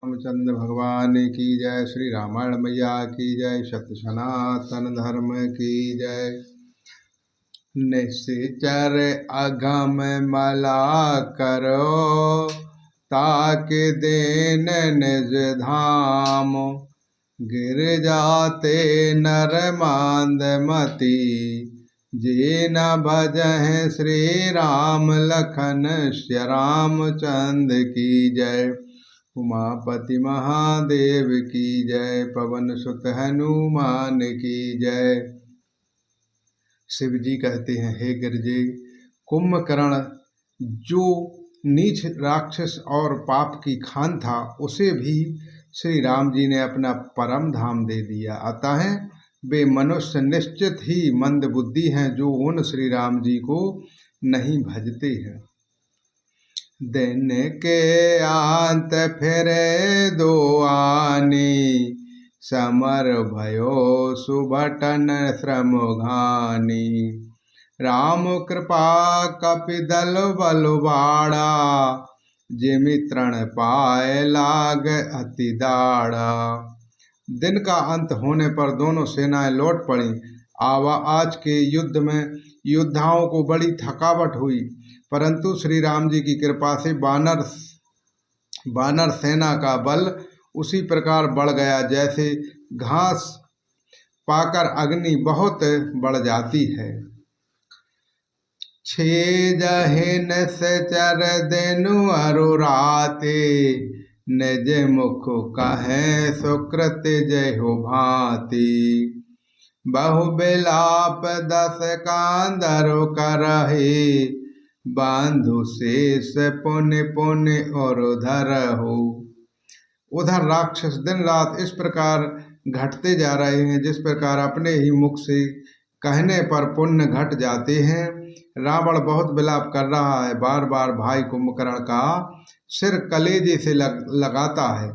रामचंद्र भगवान की जय। श्री रामायण मैया की जय। सत्य सनातन धर्म की जय। निश्चर अगम मला करो, ताके देन निज धाम। गिर जाते नर मांद मती, जे न भजह श्री राम लखन श्री रामचंद्र की जय। उमापति महादेव की जय। पवन सुत हनुमान की जय। शिव जी कहते हैं, हे गिरजे, कुंभकर्ण जो नीच राक्षस और पाप की खान था, उसे भी श्री राम जी ने अपना परम धाम दे दिया। अतः वे मनुष्य निश्चित ही मंद बुद्धि हैं जो उन श्री राम जी को नहीं भजते हैं। दिन के अंत फिरे दो आनी, समर भयो सुभटन श्रम घानी। राम कृपा कपिदल बलवाड़ा, जिमि तृण पाए लाग अति दाड़ा। दिन का अंत होने पर दोनों सेनाएं लौट पड़ी। आज के युद्ध में योद्धाओं को बड़ी थकावट हुई, परंतु श्री राम जी की कृपा से बानर सेना का बल उसी प्रकार बढ़ गया जैसे घास पाकर अग्नि बहुत बढ़ जाती है। छेजहिन से चर देनु अरुराते, निज मुख कहे सुकृत जय हो भांति। बहु बिलाप दस कांदरु करहि, बांधु शेष पुण्य पुण्य और धरहु। उधर राक्षस दिन रात इस प्रकार घटते जा रहे हैं जिस प्रकार अपने ही मुख से कहने पर पुण्य घट जाते हैं। रावण बहुत विलाप कर रहा है, बार बार भाई कुंभकर्ण का सिर कलेजे से लगाता है।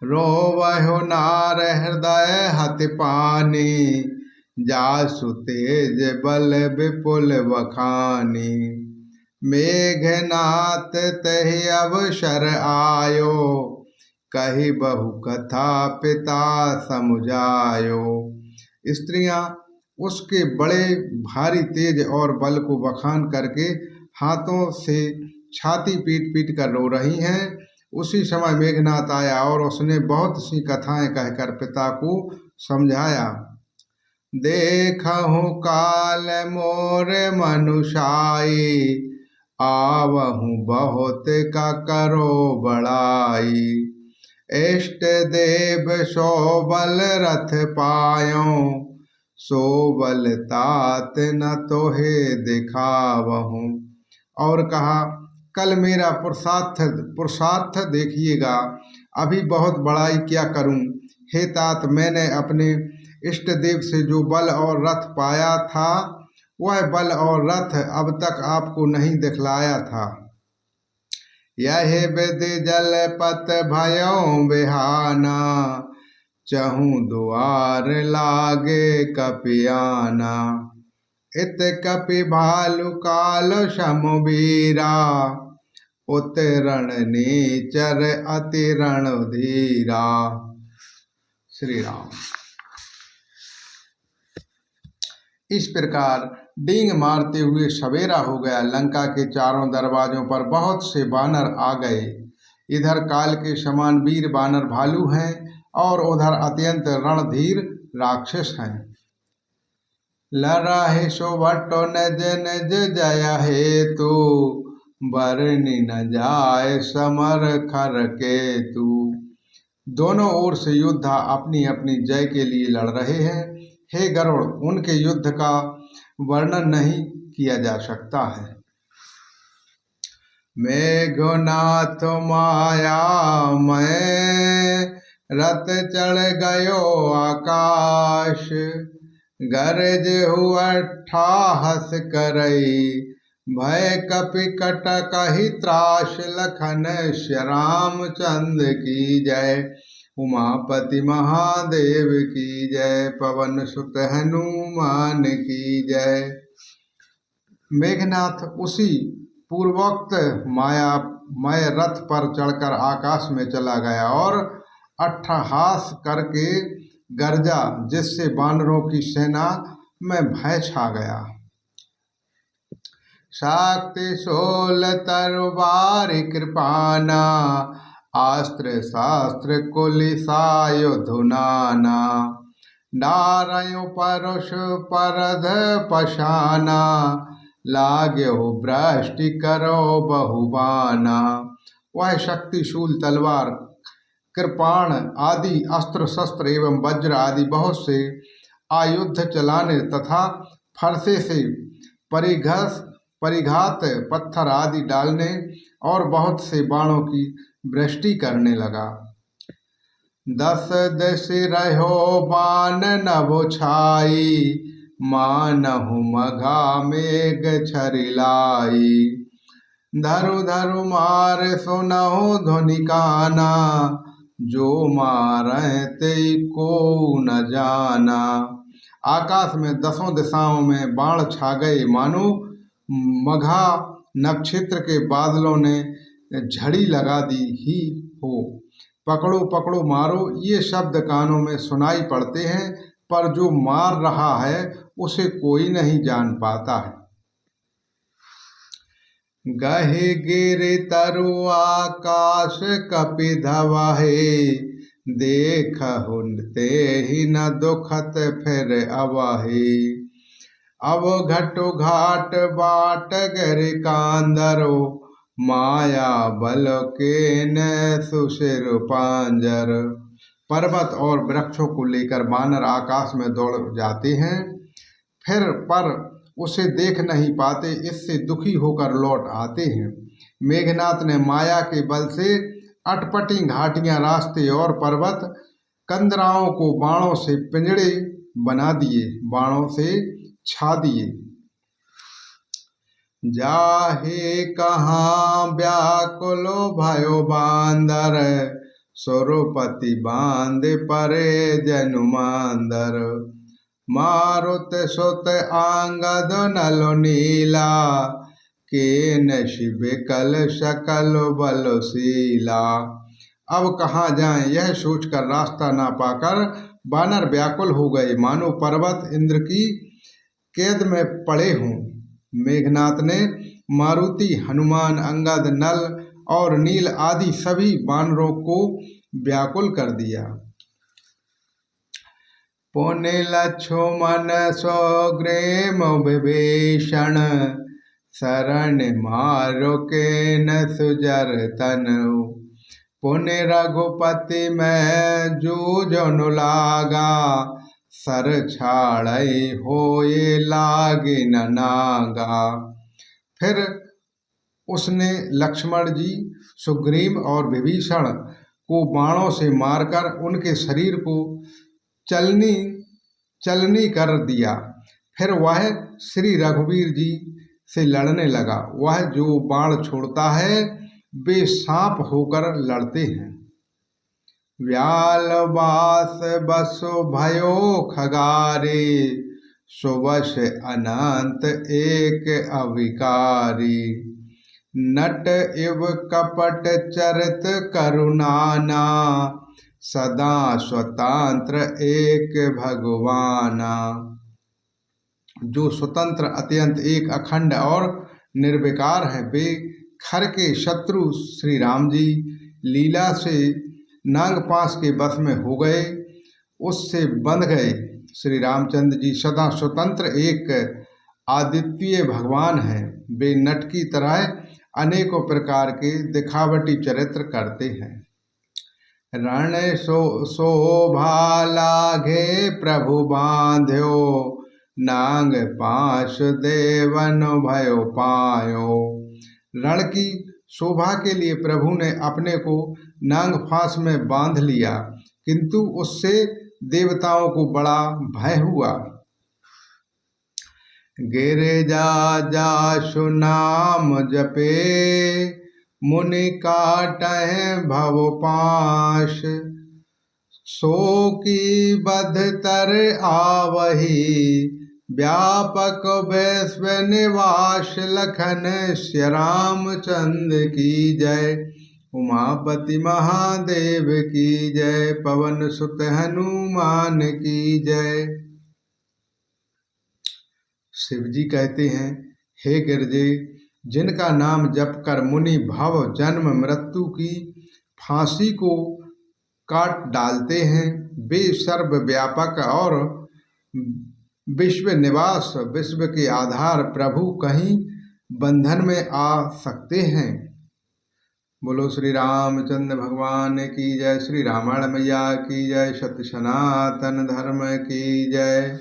रोवहु नार हृदय हति पानी, जासु तेज बल विपुल बखानी। मेघनाथ तहि अवसर आयो, कही बहु कथा पिता समुझायो। स्त्रियां उसके बड़े भारी तेज और बल को बखान करके हाथों से छाती पीट पीट कर रो रही हैं। उसी समय मेघनाथ आया और उसने बहुत सी कथाएं कहकर पिता को समझाया। देखहु काल मोर मनुषाई, आवहु बहुत का करो बड़ाई। इष्ट देव सो बल रथ पायो, सो बल तात न तोहे दिखावहु। और कहा, कल मेरा पुरुषार्थ देखिएगा, अभी बहुत बड़ाई क्या करूं। हे तात, मैंने अपने इष्ट देव से जो बल और रथ पाया था, वह बल और रथ अब तक आपको नहीं दिखलाया था। यह विधि जल पत भयो बिहाना, चहु द्वार लागे कपियाना। इत कपि भालु काल समवीरा, उत रण नीचर अति रणधीरा। श्री राम। इस प्रकार डींग मारते हुए सवेरा हो गया। लंका के चारों दरवाजों पर बहुत से बानर आ गए। इधर काल के समान वीर बानर भालू हैं और उधर अत्यंत रणधीर राक्षस हैं। लड़ाहे सुभटो निज निज जय हेतु, बरनि न जाय समर खर केतु। दोनों ओर से योद्धा अपनी अपनी जय के लिए लड़ रहे हैं। हे गरुड़, उनके युद्ध का वर्णन नहीं किया जा सकता है। मेघनाथ माया मैं, रथ चढ़ गयो आकाश। गरज हुआ ठाहस करई, भय कपि कटकहि त्रास। लखन श्री रामचंद्र की जय। उमापति महादेव की जय। पवन सुत हनुमान की जय। मेघनाथ उसी पूर्वोक्त माया मैं रथ पर चढ़कर आकाश में चला गया और अट्टहास करके गर्जा, जिससे वानरों की सेना में भय छा गया। शक्ति शूल तलवार कृपाना, अस्त्र शास्त्र कुलिसायुधुनाना, नारायण परुष परध पशाना, लाग्यो भ्रष्टि करो बहुबाना। वह शक्तिशूल तलवार, कृपाण आदि अस्त्र शस्त्र एवं वज्र आदि बहुत से आयुध चलाने तथा फरसे से परिघात पत्थर आदि डालने और बहुत से बाणों की वृष्टि करने लगा। 10 दश रहो बाण नभो छाई, मानहु मघा मेघ छरिलाई, धरु धरु मार सुनहु ध्वनि काना, जो मारे ते को न जाना। आकाश में 10 दिशाओं में बाण छा गए, मानो मघा नक्षत्र के बादलों ने झड़ी लगा दी ही हो। पकड़ो पकड़ो मारो, ये शब्द कानों में सुनाई पड़ते हैं, पर जो मार रहा है उसे कोई नहीं जान पाता है। गहे गिरे तरु आकाश कपि धवाहे, देखहु ते ही न दुखत फिर अवाहे, अब घटो घाट बाट गर कांदरो, माया बल के न सुशिर पांजर। पर्वत और वृक्षों को लेकर वानर आकाश में दौड़ जाते हैं, फिर पर उसे देख नहीं पाते, इससे दुखी होकर लौट आते हैं। मेघनाथ ने माया के बल से अटपटी घाटियां, रास्ते और पर्वत कंदराओं को बाणों से पिंजड़े बना दिए, बाणों से छा दिए। जाहे कहाँ व्याकुलो भयो बांदर, सुरपति बांध परे जनुमांदर, मारुत सुत आंगद नलो नीला, के नशिब कल सकल बलशीला। अब कहाँ जाएं यह सोचकर रास्ता ना पाकर वानर व्याकुल हो गए, मानो पर्वत इंद्र की कैद में पड़े हों। मेघनाथ ने मारुति, हनुमान, अंगद, नल और नील आदि सभी वानरों को व्याकुल कर दिया। पुण्य लक्ष्मण सौग्रीव विभीषण, शरण मारो के न सुजर तनु, पुण्य रघुपति में जूझनु लागा, सर छाड़ई होए लागे न नागा। फिर उसने लक्ष्मण जी, सुग्रीव और विभीषण को बाणों से मारकर उनके शरीर को चलनी कर दिया। फिर वह श्री रघुवीर जी से लड़ने लगा। वह जो बाण छोड़ता है वे सांप होकर लड़ते हैं। व्याल बास बसो भयो खगारे, सुवश अनंत एक अविकारी, नट इव कपट चरित करुणाना, सदा स्वतंत्र एक भगवाना। जो स्वतंत्र, अत्यंत एक, अखंड और निर्विकार है, वे खर के शत्रु श्री राम जी लीला से नागपाश के बस में हो गए, उससे बंध गए। श्री रामचंद्र जी सदा स्वतंत्र एक अद्वितीय भगवान हैं। वे नट की तरह अनेकों प्रकार के दिखावटी चरित्र करते हैं। रण शोभा लागे प्रभु बांध्यो, नांग पाश देवन भयो पायो। रण की शोभा के लिए प्रभु ने अपने को नांग फांस में बांध लिया, किंतु उससे देवताओं को बड़ा भय हुआ। गिरिजा जासु नाम जपे, मुनि काटहि भव पाश, सो की बध तर आवही, व्यापक वैश्व निवास लखन श्री रामचंद्र की जय। उमापति महादेव की जय। पवन सुत हनुमान की जय। शिव जी कहते हैं, हे गिरजे, जिनका नाम जप कर मुनि भव जन्म मृत्यु की फांसी को काट डालते हैं, वे सर्वव्यापक और विश्व निवास, विश्व के आधार प्रभु कहीं बंधन में आ सकते हैं। बोलो श्री रामचंद्र भगवान की जय। श्री रामायण मैया की जय। सत्य सनातन धर्म की जय।